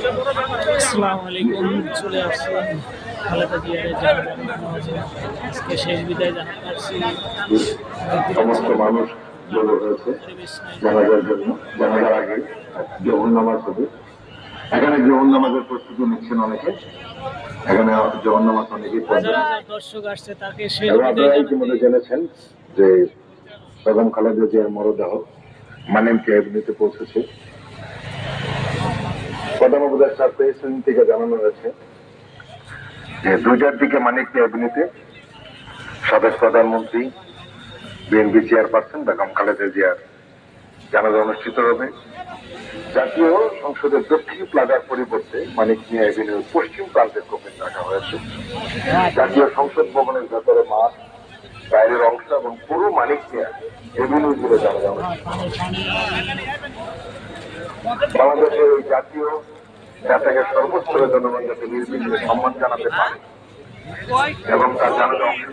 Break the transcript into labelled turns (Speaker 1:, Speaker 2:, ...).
Speaker 1: আসসালামু আলাইকুম। চলে আসছি খালেদা জিয়ারের জানাজা নামাজে। আজকে শেষ বিদায় জানাতে আসছি। দেখতে
Speaker 2: সমস্ত
Speaker 1: পাচ্ছেন
Speaker 2: মানুষ জড়ো হয়েছে
Speaker 1: পরিবেশ নাই।
Speaker 2: জানাজার জন্য। জানাজার আগে জোহর নামাজ হবে। এখানে জোহর নামাজের প্রস্তুতি নিচ্ছেন অনেকে। এখানে জোহর নামাজ অনেকেই
Speaker 1: হাজার
Speaker 2: পড়বেন।
Speaker 1: হাজার দর্শক আসছে তাকে শেষ
Speaker 2: এবং
Speaker 1: বিদায়
Speaker 2: আপনারা
Speaker 1: জানাতে।
Speaker 2: ইতিমধ্যে জেনেছেন যে বেগম খালেদা জিয়ার মরদেহ মানিককে এভিনিউতে পৌঁছেছে। প্রধান উপদেষ্টা প্রেসিডেন্ট থেকে জানানো হয়েছে যে 2টার দিকে মানিককে এভিনিউতে সাবেক প্রধানমন্ত্রী বিএনপি চেয়ারপারসন বেগম খালেদা জিয়ার জানাজা অনুষ্ঠিত হবে। জাতীয় সংসদের দক্ষিণ প্লাজার পরিবর্তে মানিক মিয়া এভিনিউর পশ্চিম প্রান্তের কফিন রাখা হয়েছে। জাতীয় সংসদ ভবনের ভেতরে মাঠ, বাইরের অংশ এবং পুরো মানিক মিয়া এভিনিউ জুড়ে জানাজা অনুষ্ঠিত হবে। বাংলাদেশের এই জাতীয় নেতাকে সর্বস্তরের জনগণ যাতে নির্বিঘ্নে সম্মান জানাতে পারে এবং তার জানাজা